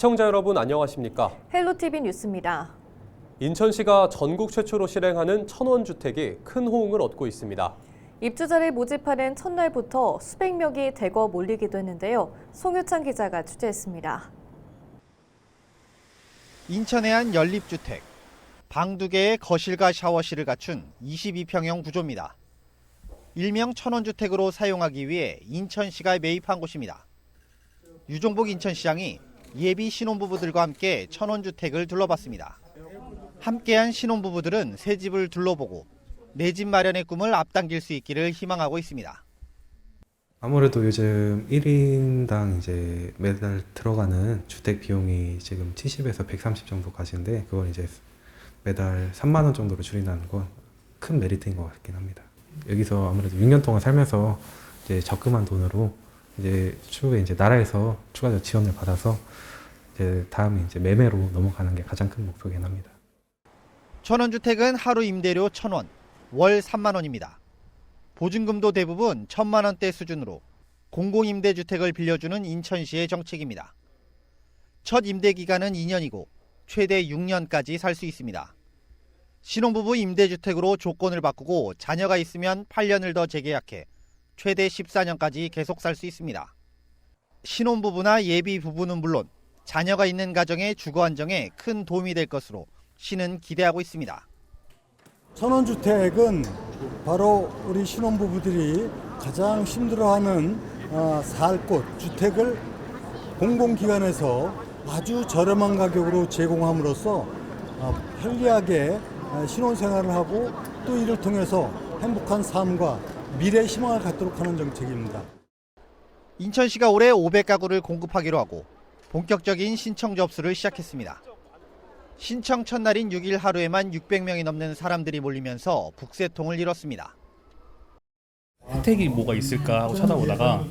시청자 여러분 안녕하십니까? 헬로티비 뉴스입니다. 인천시가 전국 최초로 실행하는 천원주택이 큰 호응을 얻고 있습니다. 입주자를 모집하는 첫날부터 수백 명이 대거 몰리기도 했는데요. 송유찬 기자가 취재했습니다. 인천의 한 연립주택. 방 2개의 거실과 샤워실을 갖춘 22평형 구조입니다. 일명 천원주택으로 사용하기 위해 인천시가 매입한 곳입니다. 유종복 인천시장이 예비 신혼부부들과 함께 천원주택을 둘러봤습니다. 함께한 신혼부부들은 새 집을 둘러보고 내 집 마련의 꿈을 앞당길 수 있기를 희망하고 있습니다. 아무래도 요즘 1인당 이제 매달 들어가는 주택 비용이 지금 70에서 130 정도 가시는데 그걸 이제 매달 3만 원 정도로 줄인다는 건 큰 메리트인 것 같긴 합니다. 여기서 아무래도 6년 동안 살면서 이제 적금한 돈으로 이제 추후에 이제 나라에서 추가적 지원을 받아서 이제 다음에 이제 매매로 넘어가는 게 가장 큰 목표긴 합니다. 천원주택은 하루 임대료 1,000원, 월 3만 원입니다. 보증금도 대부분 1,000만 원대 수준으로 공공임대주택을 빌려주는 인천시의 정책입니다. 첫 임대 기간은 2년이고 최대 6년까지 살 수 있습니다. 신혼부부 임대주택으로 조건을 바꾸고 자녀가 있으면 8년을 더 재계약해 최대 14년까지 계속 살 수 있습니다. 신혼부부나 예비 부부는 물론 자녀가 있는 가정의 주거 안정에 큰 도움이 될 것으로 시는 기대하고 있습니다. 천원주택은 바로 우리 신혼부부들이 가장 힘들어하는 살 곳, 주택을 공공기관에서 아주 저렴한 가격으로 제공함으로써 편리하게 신혼생활을 하고 또 이를 통해서 행복한 삶과 미래 희망을 갖도록 하는 정책입니다. 인천시가 올해 500가구를 공급하기로 하고 본격적인 신청 접수를 시작했습니다. 신청 첫날인 6일 하루에만 600명이 넘는 사람들이 몰리면서 북새통을 이뤘습니다. 혜택이 뭐가 있을까 하고 찾아보다가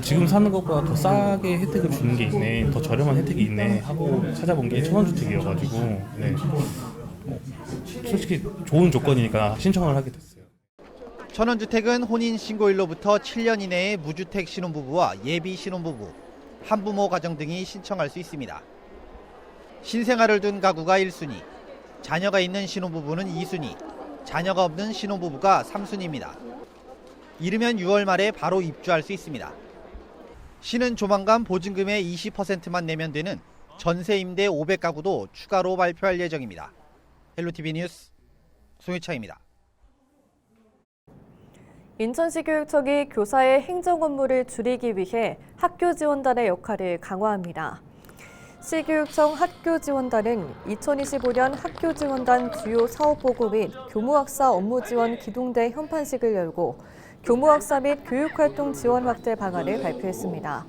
지금 사는 것보다 더 싸게 혜택을 주는 게 있네, 더 저렴한 혜택이 있네 하고 찾아본 게 천원주택이어가지고 네. 솔직히 좋은 조건이니까 신청을 하게 됐어요. 천원주택은 혼인신고일로부터 7년 이내의 무주택 신혼부부와 예비 신혼부부, 한부모 가정 등이 신청할 수 있습니다. 신생아를 둔 가구가 1순위, 자녀가 있는 신혼부부는 2순위, 자녀가 없는 신혼부부가 3순위입니다. 이르면 6월 말에 바로 입주할 수 있습니다. 시는 조만간 보증금의 20%만 내면 되는 전세 임대 500가구도 추가로 발표할 예정입니다. 헬로티비 뉴스 송유창입니다. 인천시 교육청이 교사의 행정 업무를 줄이기 위해 학교 지원단의 역할을 강화합니다. 시교육청 학교지원단은 2025년 학교지원단 주요 사업보고 및 교무학사 업무지원 기동대 현판식을 열고 교무학사 및 교육활동 지원 확대 방안을 발표했습니다.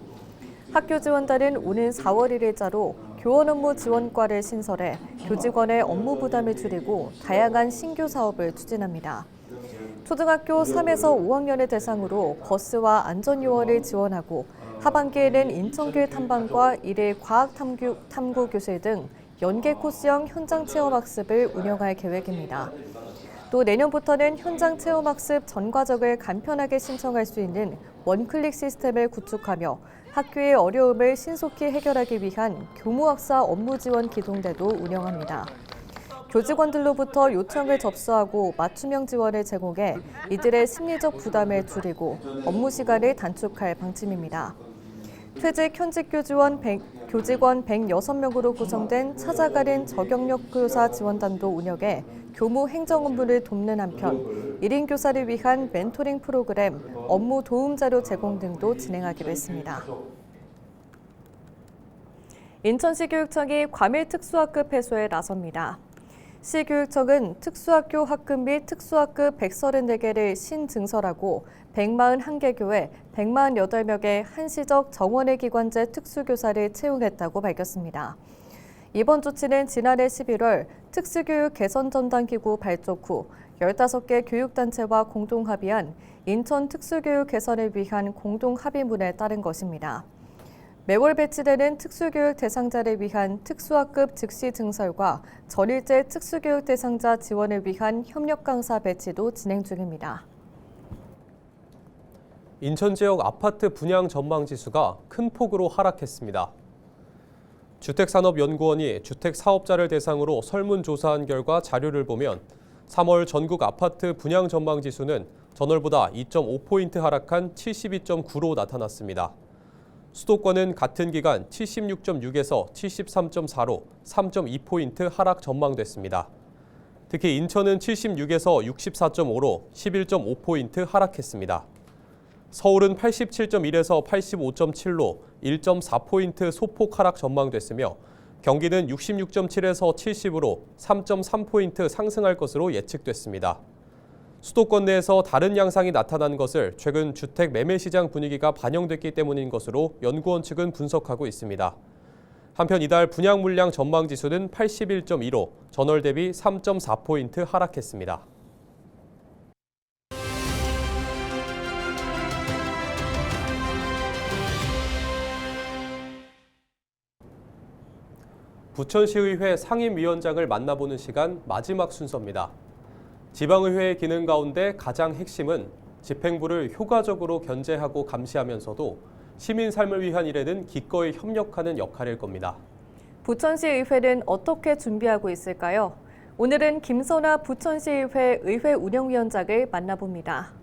학교지원단은 오는 4월 1일자로 교원 업무 지원과를 신설해 교직원의 업무 부담을 줄이고 다양한 신규 사업을 추진합니다. 초등학교 3에서 5학년을 대상으로 버스와 안전요원을 지원하고 하반기에는 인천길 탐방과 일일 과학탐구 교실 등 연계 코스형 현장 체험학습을 운영할 계획입니다. 또 내년부터는 현장 체험학습 전 과정을 간편하게 신청할 수 있는 원클릭 시스템을 구축하며 학교의 어려움을 신속히 해결하기 위한 교무학사 업무 지원 기동대도 운영합니다. 교직원들로부터 요청을 접수하고 맞춤형 지원을 제공해 이들의 심리적 부담을 줄이고 업무 시간을 단축할 방침입니다. 퇴직 현직 교직원 106명으로 구성된 찾아가는 저경력 교사 지원단도 운영해 교무 행정 업무를 돕는 한편 1인 교사를 위한 멘토링 프로그램, 업무 도움 자료 제공 등도 진행하기로 했습니다. 인천시 교육청이 과밀 특수학급 해소에 나섭니다. 시교육청은 특수학교 학급 및 특수학급 134개를 신증설하고 141개 교회 148명의 한시적 정원외 기관제 특수교사를 채용했다고 밝혔습니다. 이번 조치는 지난해 11월 특수교육 개선전담기구 발족 후 15개 교육단체와 공동 합의한 인천 특수교육 개선을 위한 공동 합의문에 따른 것입니다. 매월 배치되는 특수교육 대상자를 위한 특수학급 즉시 증설과 전일제 특수교육 대상자 지원을 위한 협력 강사 배치도 진행 중입니다. 인천 지역 아파트 분양 전망 지수가 큰 폭으로 하락했습니다. 주택산업연구원이 주택사업자를 대상으로 설문조사한 결과 자료를 보면 3월 전국 아파트 분양 전망지수는 전월보다 2.5포인트 하락한 72.9로 나타났습니다. 수도권은 같은 기간 76.6에서 73.4로 3.2포인트 하락 전망됐습니다. 특히 인천은 76에서 64.5로 11.5포인트 하락했습니다. 서울은 87.1에서 85.7로 1.4포인트 소폭 하락 전망됐으며 경기는 66.7에서 70으로 3.3포인트 상승할 것으로 예측됐습니다. 수도권 내에서 다른 양상이 나타난 것을 최근 주택 매매 시장 분위기가 반영됐기 때문인 것으로 연구원 측은 분석하고 있습니다. 한편 이달 분양 물량 전망 지수는 81.2로 전월 대비 3.4포인트 하락했습니다. 부천시의회 상임위원장을 만나보는 시간 마지막 순서입니다. 지방의회의 기능 가운데 가장 핵심은 집행부를 효과적으로 견제하고 감시하면서도 시민 삶을 위한 일에는 기꺼이 협력하는 역할일 겁니다. 부천시의회는 어떻게 준비하고 있을까요? 오늘은 김선아 부천시의회 의회 운영위원장을 만나봅니다.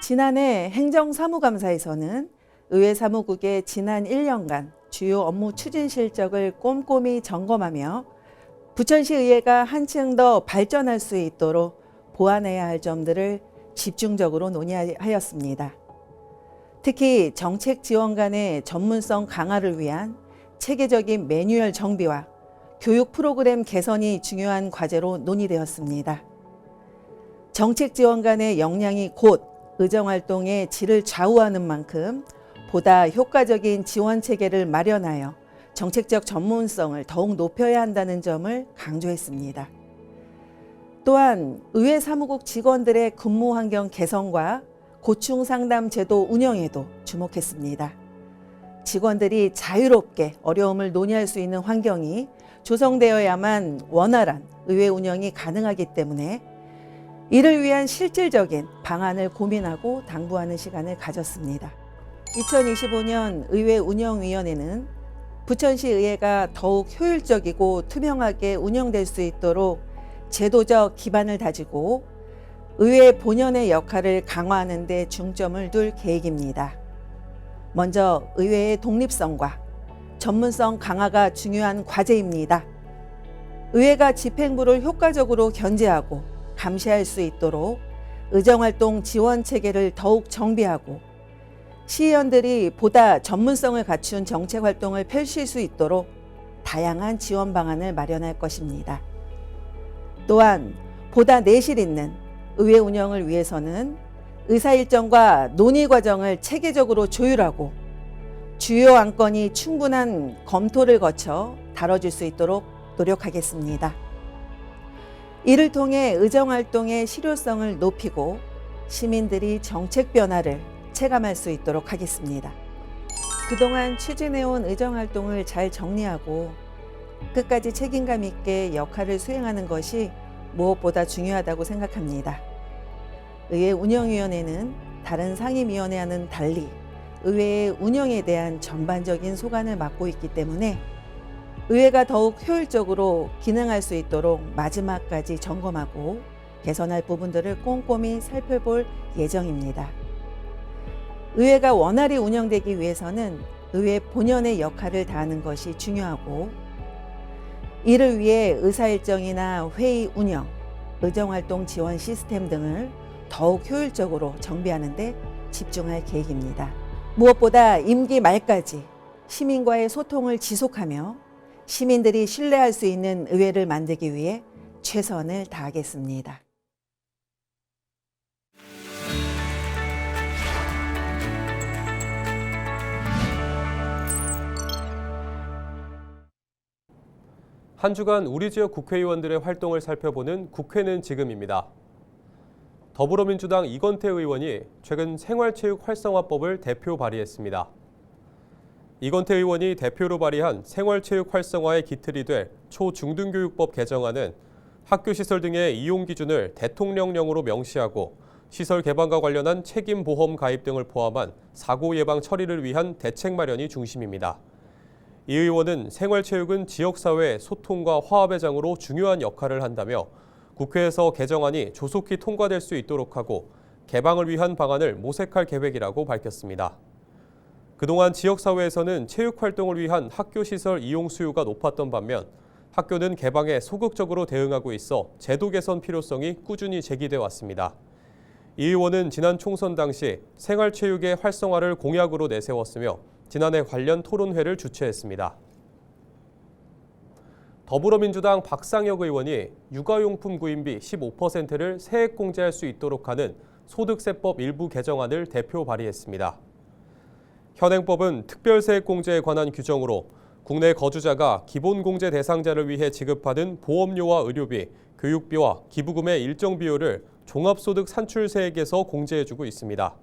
지난해 행정사무감사에서는 의회 사무국의 지난 1년간 주요 업무 추진 실적을 꼼꼼히 점검하며 부천시의회가 한층 더 발전할 수 있도록 보완해야 할 점들을 집중적으로 논의하였습니다. 특히 정책 지원 간의 전문성 강화를 위한 체계적인 매뉴얼 정비와 교육 프로그램 개선이 중요한 과제로 논의되었습니다. 정책 지원 간의 역량이 곧 의정활동의 질을 좌우하는 만큼 보다 효과적인 지원 체계를 마련하여 정책적 전문성을 더욱 높여야 한다는 점을 강조했습니다. 또한 의회 사무국 직원들의 근무 환경 개선과 고충 상담 제도 운영에도 주목했습니다. 직원들이 자유롭게 어려움을 논의할 수 있는 환경이 조성되어야만 원활한 의회 운영이 가능하기 때문에 이를 위한 실질적인 방안을 고민하고 당부하는 시간을 가졌습니다. 2025년 의회 운영위원회는 부천시 의회가 더욱 효율적이고 투명하게 운영될 수 있도록 제도적 기반을 다지고 의회 본연의 역할을 강화하는 데 중점을 둘 계획입니다. 먼저 의회의 독립성과 전문성 강화가 중요한 과제입니다. 의회가 집행부를 효과적으로 견제하고 감시할 수 있도록 의정활동 지원 체계를 더욱 정비하고 시의원들이 보다 전문성을 갖춘 정책 활동을 펼칠 수 있도록 다양한 지원 방안을 마련할 것입니다. 또한 보다 내실 있는 의회 운영을 위해서는 의사 일정과 논의 과정을 체계적으로 조율하고 주요 안건이 충분한 검토를 거쳐 다뤄질 수 있도록 노력하겠습니다. 이를 통해 의정활동의 실효성을 높이고 시민들이 정책 변화를 체감할 수 있도록 하겠습니다. 그동안 추진해온 의정활동을 잘 정리하고 끝까지 책임감 있게 역할을 수행하는 것이 무엇보다 중요하다고 생각합니다. 의회 운영위원회는 다른 상임위원회와는 달리 의회의 운영에 대한 전반적인 소관을 맡고 있기 때문에 의회가 더욱 효율적으로 기능할 수 있도록 마지막까지 점검하고 개선할 부분들을 꼼꼼히 살펴볼 예정입니다. 의회가 원활히 운영되기 위해서는 의회 본연의 역할을 다하는 것이 중요하고 이를 위해 의사일정이나 회의 운영, 의정활동 지원 시스템 등을 더욱 효율적으로 정비하는 데 집중할 계획입니다. 무엇보다 임기 말까지 시민과의 소통을 지속하며 시민들이 신뢰할 수 있는 의회를 만들기 위해 최선을 다하겠습니다. 한 주간 우리 지역 국회의원들의 활동을 살펴보는 국회는 지금입니다. 더불어민주당 이건태 의원이 최근 생활체육 활성화법을 대표 발의했습니다. 이건태 의원이 대표로 발의한 생활체육 활성화의 기틀이 될 초중등교육법 개정안은 학교시설 등의 이용 기준을 대통령령으로 명시하고 시설 개방과 관련한 책임보험 가입 등을 포함한 사고 예방 처리를 위한 대책 마련이 중심입니다. 이 의원은 생활체육은 지역사회의 소통과 화합의 장으로 중요한 역할을 한다며 국회에서 개정안이 조속히 통과될 수 있도록 하고 개방을 위한 방안을 모색할 계획이라고 밝혔습니다. 그동안 지역사회에서는 체육활동을 위한 학교시설 이용 수요가 높았던 반면 학교는 개방에 소극적으로 대응하고 있어 제도 개선 필요성이 꾸준히 제기돼 왔습니다. 이 의원은 지난 총선 당시 생활체육의 활성화를 공약으로 내세웠으며 지난해 관련 토론회를 주최했습니다. 더불어민주당 박상혁 의원이 육아용품 구입비 15%를 세액공제할 수 있도록 하는 소득세법 일부 개정안을 대표 발의했습니다. 현행법은 특별세액공제에 관한 규정으로 국내 거주자가 기본공제 대상자를 위해 지급하는 보험료와 의료비, 교육비와 기부금의 일정 비율을 종합소득 산출세액에서 공제해주고 있습니다.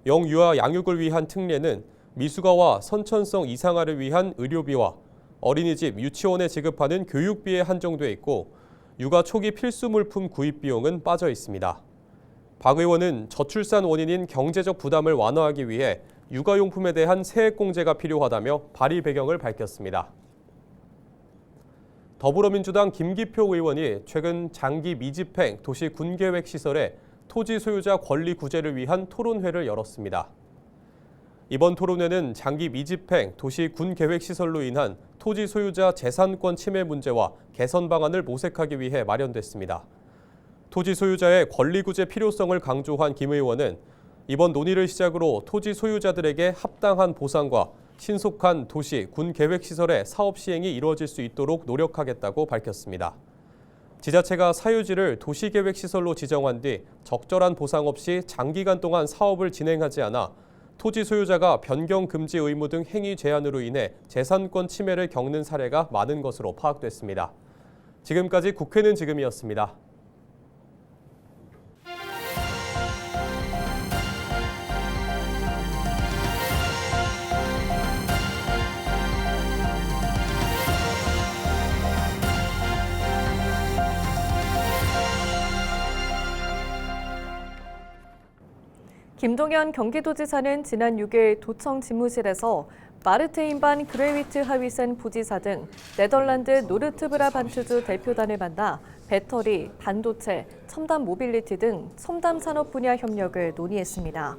영유아 양육을 위한 특례는 미숙아와 선천성 이상아를 위한 의료비와 어린이집, 유치원에 지급하는 교육비에 한정돼 있고 육아 초기 필수 물품 구입 비용은 빠져 있습니다. 박 의원은 저출산 원인인 경제적 부담을 완화하기 위해 육아용품에 대한 세액공제가 필요하다며 발의 배경을 밝혔습니다. 더불어민주당 김기표 의원이 최근 장기 미집행 도시 군계획시설의 토지 소유자 권리 구제를 위한 토론회를 열었습니다. 이번 토론회는 장기 미집행 도시 군계획시설로 인한 토지 소유자 재산권 침해 문제와 개선 방안을 모색하기 위해 마련됐습니다. 토지 소유자의 권리 구제 필요성을 강조한 김 의원은 이번 논의를 시작으로 토지 소유자들에게 합당한 보상과 신속한 도시, 군 계획시설의 사업 시행이 이루어질 수 있도록 노력하겠다고 밝혔습니다. 지자체가 사유지를 도시계획시설로 지정한 뒤 적절한 보상 없이 장기간 동안 사업을 진행하지 않아 토지 소유자가 변경 금지 의무 등 행위 제한으로 인해 재산권 침해를 겪는 사례가 많은 것으로 파악됐습니다. 지금까지 국회는 지금이었습니다. 김동연 경기도지사는 지난 6일 도청 집무실에서 마르테인반 그레위트 하위센 부지사 등 네덜란드 노르트브라반트주 대표단을 만나 배터리, 반도체, 첨단 모빌리티 등 첨단 산업 분야 협력을 논의했습니다.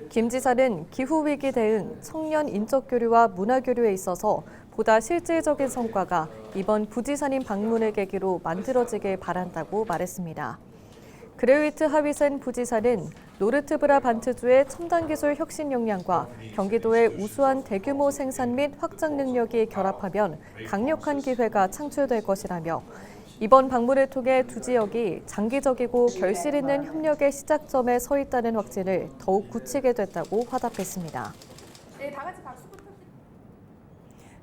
김 지사는 기후위기 대응, 청년 인적 교류와 문화 교류에 있어서 보다 실질적인 성과가 이번 부지사님 방문을 계기로 만들어지길 바란다고 말했습니다. 그레위트 하위센 부지사는 노르트브라반트주의 첨단기술 혁신 역량과 경기도의 우수한 대규모 생산 및 확장 능력이 결합하면 강력한 기회가 창출될 것이라며 이번 방문을 통해 두 지역이 장기적이고 결실 있는 협력의 시작점에 서 있다는 확신을 더욱 굳히게 됐다고 화답했습니다. 네, 다 같이 박수 부탁드립니다.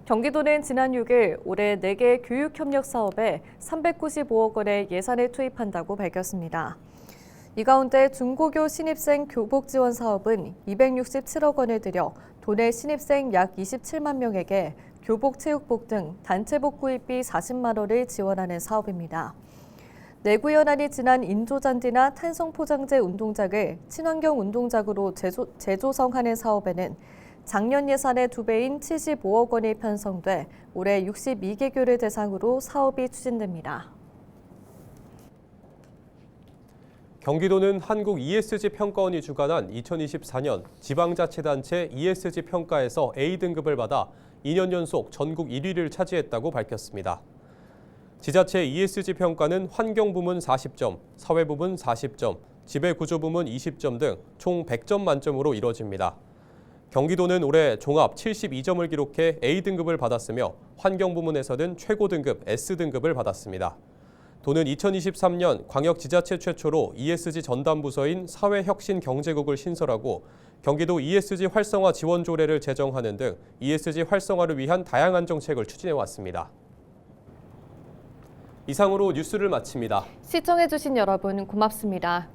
경기도는 지난 6일 올해 4개 교육협력 사업에 395억 원의 예산을 투입한다고 밝혔습니다. 이 가운데 중고교 신입생 교복 지원 사업은 267억 원을 들여 도내 신입생 약 27만 명에게 교복, 체육복 등 단체복 구입비 40만 원을 지원하는 사업입니다. 내구연한이 지난 인조잔디나 탄성포장재 운동장을 친환경 운동장으로 재조성하는 사업에는 작년 예산의 2배인 75억 원이 편성돼 올해 62개교를 대상으로 사업이 추진됩니다. 경기도는 한국 ESG 평가원이 주관한 2024년 지방자치단체 ESG 평가에서 A등급을 받아 2년 연속 전국 1위를 차지했다고 밝혔습니다. 지자체 ESG 평가는 환경부문 40점, 사회부문 40점, 지배구조부문 20점 등 총 100점 만점으로 이뤄집니다. 경기도는 올해 종합 72점을 기록해 A등급을 받았으며 환경부문에서는 최고등급 S등급을 받았습니다. 도는 2023년 광역지자체 최초로 ESG 전담부서인 사회혁신경제국을 신설하고 경기도 ESG 활성화 지원 조례를 제정하는 등 ESG 활성화를 위한 다양한 정책을 추진해왔습니다. 이상으로 뉴스를 마칩니다. 시청해주신 여러분 고맙습니다.